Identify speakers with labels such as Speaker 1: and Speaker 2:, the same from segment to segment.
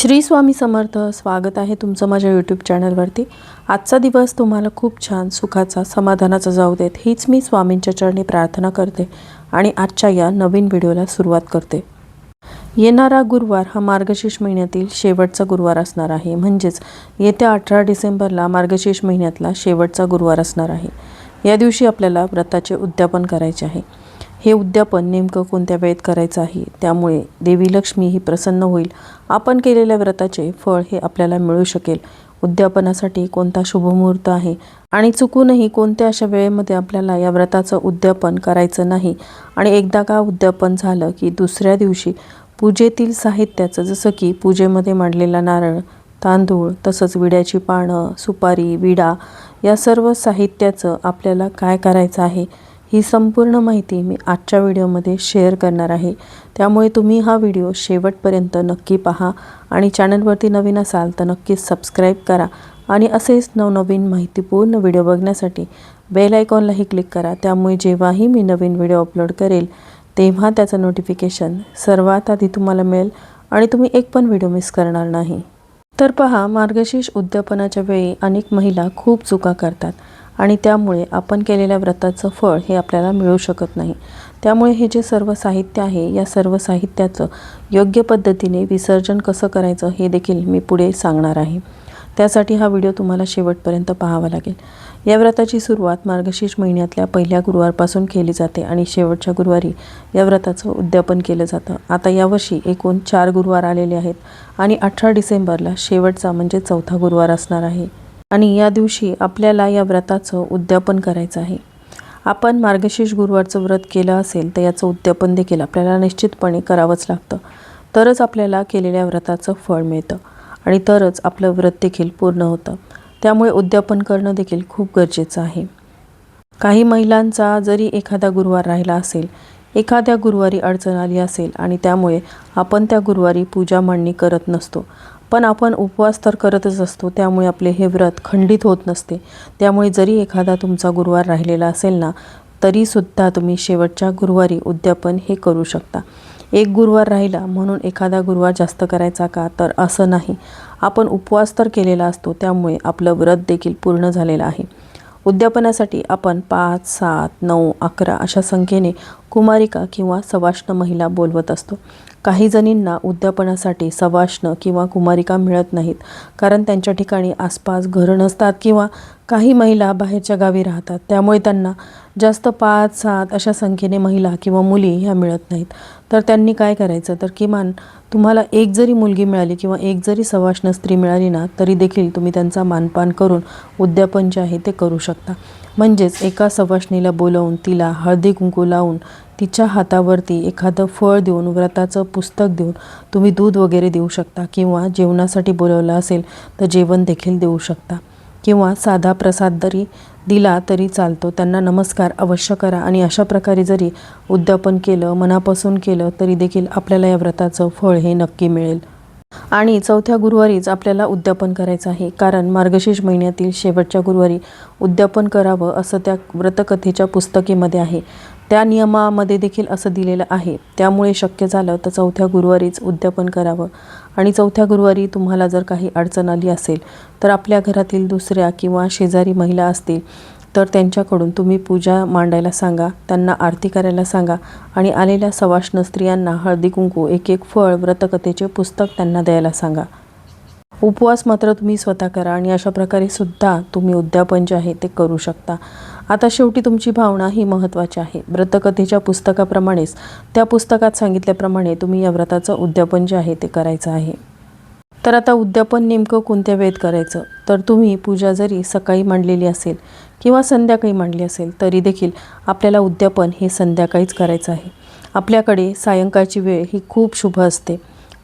Speaker 1: श्री स्वामी समर्थ। स्वागत आहे तुमचं माझ्या यूट्यूब चॅनलवरती। आजचा दिवस तुम्हाला खूप छान सुखाचा समाधानाचा जाऊ देत हीच मी स्वामींच्या चरणी प्रार्थना करते आणि आजच्या या नवीन व्हिडिओला सुरुवात करते। येणारा गुरुवार हा मार्गशीर्ष महिन्यातील शेवटचा गुरुवार असणार आहे। म्हणजेच येत्या 18 डिसेंबरला मार्गशीर्ष महिन्यातला शेवटचा गुरुवार असणार आहे। या दिवशी आपल्याला व्रताचे उद्यापन करायचे आहे। हे उद्यापन नेमकं कोणत्या वेळेत करायचं आहे, त्यामुळे देवी लक्ष्मी ही प्रसन्न होईल। आपण केलेल्या व्रताचे फळ हे आपल्याला मिळू शकेल। उद्यापनासाठी कोणता शुभ मुहूर्त आहे आणि चुकूनही कोणत्या अशा वेळेमध्ये आपल्याला या व्रताचं उद्यापन करायचं नाही। आणि एकदा का उद्यापन झालं की दुसऱ्या दिवशी पूजेतील साहित्याचं, जसं की पूजेमध्ये मांडलेला नारळ, तांदूळ, तसंच विड्याची पानं, सुपारी, विडा या सर्व साहित्याचं आपल्याला काय करायचं आहे ही संपूर्ण माहिती मी आजच्या व्हिडिओमध्ये शेअर करणार आहे। त्यामुळे तुम्ही हा व्हिडिओ शेवटपर्यंत नक्की पहा आणि चॅनलवरती नवीन असाल तर नक्कीच सबस्क्राईब करा आणि असेच नवनवीन माहितीपूर्ण व्हिडिओ बघण्यासाठी बेल आयकॉनलाही क्लिक करा। त्यामुळे जेव्हाही मी नवीन व्हिडिओ अपलोड करेल तेव्हा त्याचं नोटिफिकेशन सर्वात आधी तुम्हाला मिळेल आणि तुम्ही एक पण व्हिडिओ मिस करणार नाही। तर पहा, मार्गशीर्ष उद्यापनाच्या वेळी अनेक महिला खूप चुका करतात आणि त्यामुळे आपण केलेल्या व्रताचं फळ हे आपल्याला मिळू शकत नाही। त्यामुळे हे जे सर्व साहित्य आहे या सर्व साहित्याचं योग्य पद्धतीने विसर्जन कसं करायचं हे देखील मी पुढे सांगणार आहे। त्यासाठी हा व्हिडिओ तुम्हाला शेवटपर्यंत पाहावा लागेल। या व्रताची सुरुवात मार्गशीर्ष महिन्यातल्या पहिल्या गुरुवारपासून केली जाते आणि शेवटच्या गुरुवारी या व्रताचं उद्यापन केलं जातं। आता यावर्षी एकूण 4 गुरुवार आलेले आहेत आणि 18 डिसेंबरला शेवटचा म्हणजे चौथा गुरुवार असणार आहे आणि या दिवशी आपल्याला या व्रताचं उद्यापन करायचं आहे। आपण मार्गशीर्ष गुरुवारचं व्रत केलं असेल तर याचं उद्यापन देखील आपल्याला निश्चितपणे करावंच लागतं, तरच आपल्याला केलेल्या व्रताचं फळ मिळतं आणि तरच आपलं व्रत देखील पूर्ण होतं। त्यामुळे उद्यापन करणं देखील खूप गरजेचं आहे। काही महिलांचा जरी एखादा गुरुवार राहिला असेल, एखाद्या गुरुवारी अडचण आली असेल आणि त्यामुळे आपण त्या गुरुवारी पूजा मांडणी करत नसतो, पण आपण उपवास तर करतच असतो, त्यामुळे आपले हे व्रत खंडित होत नसते। त्यामुळे जरी एखादा तुमचा गुरुवार राहिलेला असेल ना, तरीसुद्धा तुम्ही शेवटच्या गुरुवारी उद्यापन हे करू शकता। एक गुरुवार राहिला म्हणून एखादा गुरुवार जास्त करायचा का, तर असं नाही। आपण उपवास तर केलेला असतो, त्यामुळे आपलं व्रत देखील पूर्ण झालेलं आहे। उद्यापनासाठी आपण 5, 7, 9, 11 अशा संख्येने कुमारिका किंवा सवाष्ण महिला बोलवत असतो। काही जणींना उद्यापनासाठी सवाष्ण किंवा कुमारिका मिळत नाहीत, कारण त्यांच्या ठिकाणी आसपास घरं नसतात किंवा काही महिला बाहेरच्या गावी राहतात, त्यामुळे त्यांना जास्त 5, 7 अशा संख्येने महिला किंवा मुली ह्या मिळत नाहीत। तर त्यांनी काय करायचं, तर किमान तुम्हाला एक जरी मुलगी मिळाली किंवा एक जरी सवाष्ण स्त्री मिळाली ना, तरी देखील तुम्ही त्यांचा मानपान करून उद्यापन जे आहे ते करू शकता। म्हणजेच एका सवाष्णीला बोलवून तिला हळदी कुंकू लावून तिच्या हातावरती एखादं फळ देऊन, व्रताचं पुस्तक देऊन तुम्ही दूध वगैरे देऊ शकता किंवा जेवणासाठी बोलवलं असेल तर जेवण देखील देऊ शकता किंवा साधा प्रसाद जरी दिला तरी चालतो। त्यांना नमस्कार अवश्य करा आणि अशा प्रकारे जरी उद्यापन केलं, मनापासून केलं, तरी देखील आपल्याला या व्रताचं फळ हे नक्की मिळेल। आणि चौथ्या गुरुवारीच आपल्याला उद्यापन करायचं आहे, कारण मार्गशीर्ष महिन्यातील शेवटच्या गुरुवारी उद्यापन करावं असं त्या व्रतकथेच्या पुस्तकेमध्ये आहे। त्या नियमामध्ये देखील असं दिलेलं आहे। त्यामुळे शक्य झालं तर चौथ्या गुरुवारीच उद्यापन करावं। आणि चौथ्या गुरुवारी तुम्हाला जर काही अडचण आली असेल तर आपल्या घरातील दुसऱ्या किंवा शेजारी महिला असतील तर त्यांच्याकडून तुम्ही पूजा मांडायला सांगा, त्यांना आरती करायला सांगा आणि आलेल्या सवाष्ण स्त्रियांना हळदी कुंकू, एक एक फळ, व्रतकथेचे पुस्तक त्यांना द्यायला सांगा। उपवास मात्र तुम्ही स्वतः करा आणि अशा प्रकारे सुद्धा तुम्ही उद्यापन जे आहे ते करू शकता। आता शेवटी तुमची भावना ही महत्त्वाची आहे। व्रतकथेच्या पुस्तकाप्रमाणेच, त्या पुस्तकात सांगितल्याप्रमाणे तुम्ही या व्रताचं उद्यापन जे आहे ते करायचं आहे। तर आता उद्यापन नेमकं कोणत्या वेळेत करायचं, तर तुम्ही पूजा जरी सकाळी मांडलेली असेल किंवा संध्याकाळी मांडली असेल तरी देखील आपल्याला उद्यापन हे संध्याकाळीच करायचं आहे। आपल्याकडे सायंकाळची वेळ ही खूप शुभ असते।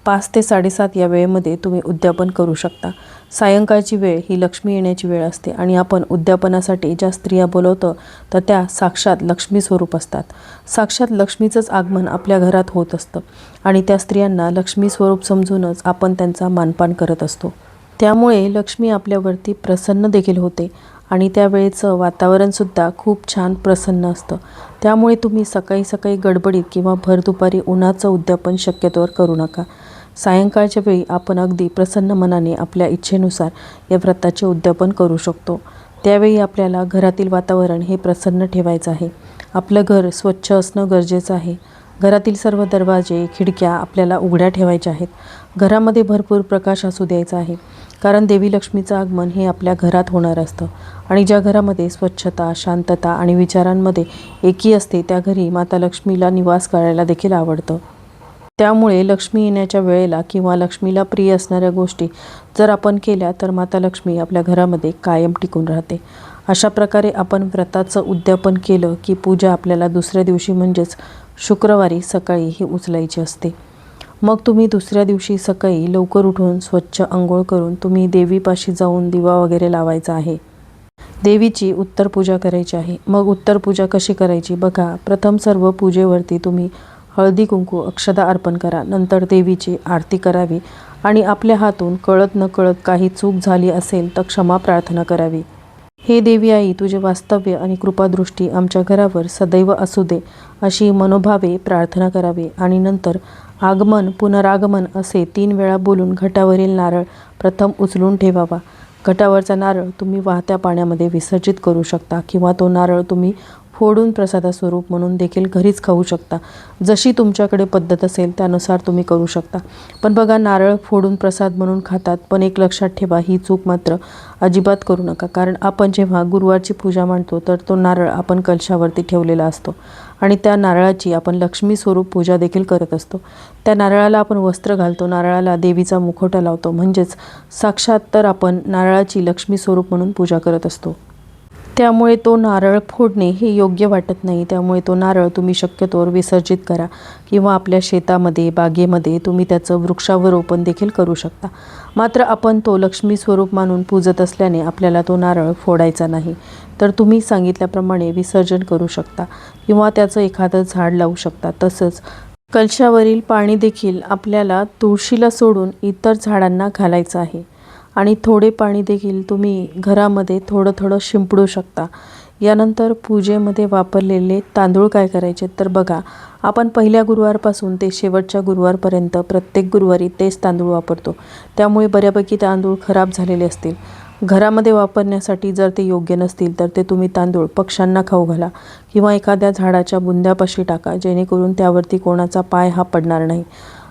Speaker 1: 5 ते 7:30 या वेळेमध्ये तुम्ही उद्यापन करू शकता। सायंकाळची वेळ ही लक्ष्मी येण्याची वेळ असते आणि आपण उद्यापनासाठी ज्या स्त्रिया बोलवतो तर त्या साक्षात लक्ष्मी स्वरूप असतात। साक्षात लक्ष्मीचंच आगमन आपल्या घरात होत असतं आणि त्या स्त्रियांना लक्ष्मी स्वरूप समजूनच आपण त्यांचा मानपान करत असतो। त्यामुळे लक्ष्मी आपल्यावरती प्रसन्न देखील होते आणि त्यावेळेचं वातावरणसुद्धा खूप छान प्रसन्न असतं। त्यामुळे तुम्ही सकाळी सकाळी गडबडीत किंवा भर दुपारी उन्हाचं उद्यापन शक्यतोवर करू नका। सायंकाळच्या वेळी आपण अगदी प्रसन्न मनाने आपल्या इच्छेनुसार या व्रताचे उद्यापन करू शकतो। त्यावेळी आपल्याला घरातील वातावरण हे प्रसन्न ठेवायचं आहे। आपलं घर स्वच्छ असणं गरजेचं आहे। घरातील सर्व दरवाजे खिडक्या आपल्याला उघड्या ठेवायच्या आहेत। घरामध्ये भरपूर प्रकाश असू द्यायचा आहे, कारण देवी लक्ष्मीचं आगमन हे आपल्या घरात होणार असतं आणि ज्या घरामध्ये स्वच्छता, शांतता आणि विचारांमध्ये एकी असते त्या घरी माता लक्ष्मीला निवास करायला देखील आवडतं। त्यामुळे लक्ष्मी येण्याच्या वेळेला किंवा लक्ष्मीला प्रिय असणाऱ्या गोष्टी जर आपण केल्या तर माता लक्ष्मी आपल्या घरामध्ये कायम टिकून राहते। अशा प्रकारे आपण व्रताचं उद्यापन केलं की पूजा आपल्याला दुसऱ्या दिवशी म्हणजेच शुक्रवारी सकाळी ही उचलायची असते। मग तुम्ही दुसऱ्या दिवशी सकाळी लवकर उठून स्वच्छ अंघोळ करून तुम्ही देवीपाशी जाऊन दिवा वगैरे लावायचा आहे। देवीची उत्तर पूजा करायची आहे। मग उत्तर पूजा कशी करायची बघा। प्रथम सर्व पूजेवरती तुम्ही हळदी कुंकू अक्षता अर्पण करा। नंतर देवीची आरती करावी आणि आपल्या हातून कळत नकळत काही चूक झाली असेल तर क्षमा प्रार्थना करावी। हे देवी आई, तुझे वास्तव्य आणि कृपादृष्टी आमच्या घरावर सदैव असू दे अशी मनोभावे प्रार्थना करावी आणि नंतर आगमन पुनरागमन असे 3 वेळा बोलून घटावरील नारळ प्रथम उचलून ठेवावा। घटावरचा नारळ तुम्ही वाहत्या पाण्यामध्ये विसर्जित करू शकता किंवा तो नारळ तुम्ही फोडून प्रसादास्वरूप म्हणून देखील घरीच खाऊ शकता। जशी तुमच्याकडे पद्धत असेल त्यानुसार तुम्ही करू शकता। पण बघा, नारळ फोडून प्रसाद म्हणून खातात, पण एक लक्षात ठेवा, ही चूक मात्र अजिबात करू नका। कारण आपण जेव्हा गुरुवारची पूजा मांडतो तर तो नारळ आपण कलशावरती ठेवलेला असतो आणि त्या नारळाची आपण लक्ष्मी स्वरूप पूजा देखील करत असतो। त्या नारळाला आपण वस्त्र घालतो, नारळाला देवीचा मुखवटा लावतो, म्हणजेच साक्षात तर आपण नारळाची लक्ष्मी स्वरूप म्हणून पूजा करत असतो। त्यामुळे तो नारळ फोडणे हे योग्य वाटत नाही। त्यामुळे तो नारळ तुम्ही शक्यतोवर विसर्जित करा किंवा आपल्या शेतामध्ये, बागेमध्ये तुम्ही त्याचं वृक्षारोपण देखील करू शकता। मात्र आपण तो लक्ष्मी स्वरूप मानून पूजत असल्याने आपल्याला तो नारळ फोडायचा नाही। तर तुम्ही सांगितल्याप्रमाणे विसर्जन करू शकता किंवा त्याचं एखादं झाड लावू शकता। तसंच कलशावरील पाणी देखील आपल्याला तुळशीला सोडून इतर झाडांना घालायचं आहे आणि थोडे पाणी देखील तुम्ही घरामध्ये थोडं थोडं शिंपडू शकता। यानंतर पूजेमध्ये वापरलेले तांदूळ काय करायचे तर बघा, आपण पहिल्या गुरुवारपासून ते शेवटच्या गुरुवारपर्यंत प्रत्येक गुरुवारी तेच तांदूळ वापरतो। त्यामुळे बऱ्यापैकी तांदूळ खराब झालेले असतील। घरामध्ये वापरण्यासाठी जर ते योग्य नसतील तर ते तुम्ही तांदूळ पक्ष्यांना खाऊ घाला किंवा एखाद्या झाडाच्या बुंद्यापाशी टाका, जेणेकरून त्यावरती कोणाचा पाय हा पडणार नाही।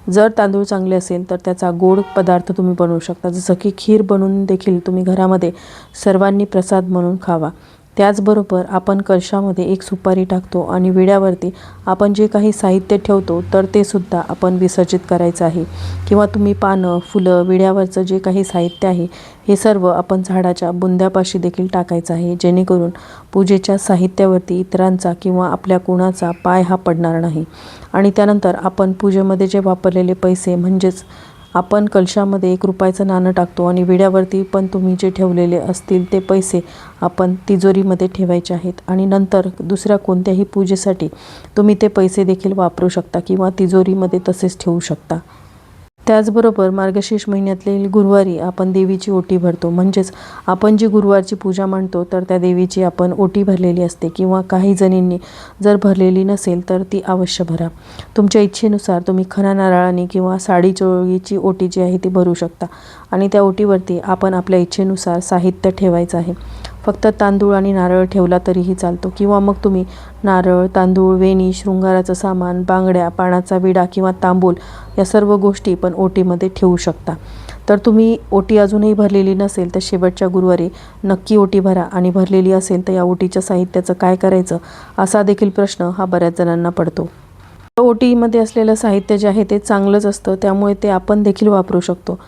Speaker 1: जर तांदूळ चांगले असेल तर त्याचा गोड पदार्थ तुम्ही बनवू शकता, जसं की खीर बनवून देखील तुम्ही घरामध्ये सर्वांनी प्रसाद म्हणून खावा। त्याचबरोबर आपण कलशामध्ये एक सुपारी टाकतो आणि विड्यावरती आपण जे काही साहित्य ठेवतो तर ते सुद्धा आपण विसर्जित करायचं आहे किंवा तुम्ही पानं, फुलं, विड्यावरचं जे काही साहित्य आहे हे सर्व आपण झाडाच्या बुंद्यापाशी देखील टाकायचं आहे, जेणेकरून पूजेच्या साहित्यावरती इतरांचा किंवा आपल्या कोणाचा पाय हा पडणार नाही। आणि त्यानंतर आपण पूजेमध्ये जे वापरलेले पैसे म्हणजेच आपण कलशामध्ये 1 रुपयाचं नाणं टाकतो आणि विड्यावरती पण तुम्ही जे ठेवलेले असतील ते पैसे आपण तिजोरीमध्ये ठेवायचे आहेत आणि नंतर दुसऱ्या कोणत्याही पूजेसाठी तुम्ही ते पैसे देखील वापरू शकता किंवा तिजोरीमध्ये तसेच ठेवू शकता। त्याचबरोबर मार्गशीर्ष महिन्यातील गुरुवारी आपण देवीची ओटी भरतो, म्हणजेच आपण जी गुरुवारची पूजा मांडतो तर त्या देवीची आपण ओटी भरलेली असते किंवा काही जणींनी जर भरलेली नसेल तर ती अवश्य भरा। तुमच्या इच्छेनुसार तुम्ही खणा नारळाने किंवा साडी चोळीची ओटी जी आहे ती भरू शकता आणि त्या ओटीवरती आपण आपल्या इच्छेनुसार साहित्य ठेवायचं आहे। फक्त तांदूळ आणि नारळ ठेवला तरीही चालतो किंवा मग तुम्ही नारळ, तांदूळ, वेणी, शृंगाराचं सामान, बांगड्या, पानाचा विडा किंवा तांबूल या सर्व गोष्टी पण ओटीमध्ये ठेवू शकता। तर तुम्ही ओटी अजूनही भरलेली नसेल तर शेवटच्या गुरुवारी नक्की ओटी भरा आणि भरलेली असेल तर या ओटीच्या साहित्याचं काय करायचं असा देखील प्रश्न हा बऱ्याच जणांना पडतो। ओटीमध्ये असलेलं साहित्य जे आहे ते चांगलंच असतं, त्यामुळे ते आपण देखील वापरू शकतो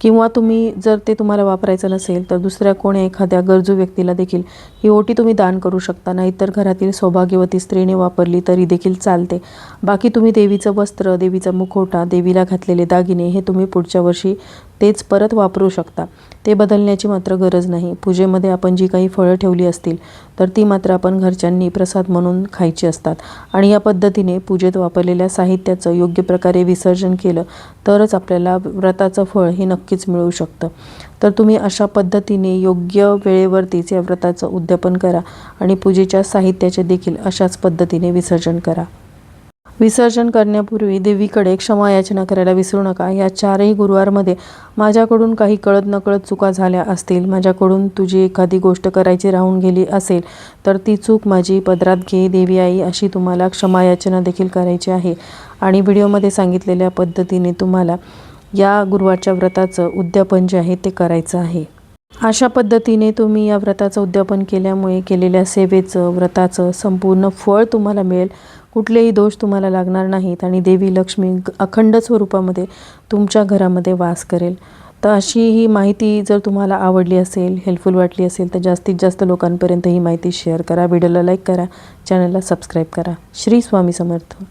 Speaker 1: किंवा तुम्ही जर ते तुम्हाला वापरायचं नसेल तर दुसऱ्या कोणी एखाद्या गरजू व्यक्तीला देखील ही ओटी तुम्ही दान करू शकता, नाहीतर घरातील सौभाग्यवती स्त्रीने वापरली तरी देखील चालते। बाकी तुम्ही देवीचं वस्त्र, देवीचा मुखवटा, देवीला घातलेले दागिने हे तुम्ही पुढच्या वर्षी तेच परत वापरू शकता, ते बदलण्याची मात्र गरज नाही। पूजेमध्ये आपण जी काही फळं ठेवली असतील तर ती मात्र आपण घरच्यांनी प्रसाद म्हणून खायची असतात आणि या पद्धतीने पूजेत वापरलेल्या साहित्याचं योग्य प्रकारे विसर्जन केलं तरच आपल्याला व्रताचं फळ हे नक्कीच मिळू शकतं। तर तुम्ही अशा पद्धतीने योग्य वेळेवरतीच या व्रताचं उद्यापन करा आणि पूजेच्या साहित्याचे देखील अशाच पद्धतीने विसर्जन करा। विसर्जन करण्यापूर्वी देवीकडे क्षमा याचना करायला विसरू नका। या 4ही गुरुवारमध्ये माझ्याकडून काही कळत नकळत चुका झाल्या असतील, माझ्याकडून तुझी एखादी गोष्ट करायची राहून गेली असेल तर ती चूक माझी पदरात घे देवी आई, अशी तुम्हाला क्षमा याचना देखील करायची आहे। आणि व्हिडिओमध्ये सांगितलेल्या पद्धतीने तुम्हाला या गुरुवारच्या व्रताचं उद्यापन जे आहे ते करायचं आहे। अशा पद्धतीने तुम्ही या व्रताचं उद्यापन केल्यामुळे केलेल्या सेवेचं, व्रताचं संपूर्ण फळ तुम्हाला मिळेल। कुठलेही दोष तुम्हाला लागणार नाहीत आणि देवी लक्ष्मी अखंड स्वरूपामध्ये तुमच्या घरामध्ये वास करेल। तर अशी ही माहिती जर तुम्हाला आवडली असेल, हेल्पफुल वाटली असेल तर जास्तीत जास्त लोकांपर्यंत ही माहिती शेअर करा, व्हिडिओला लाईक करा, चॅनलला सबस्क्राईब करा। श्री स्वामी समर्थ।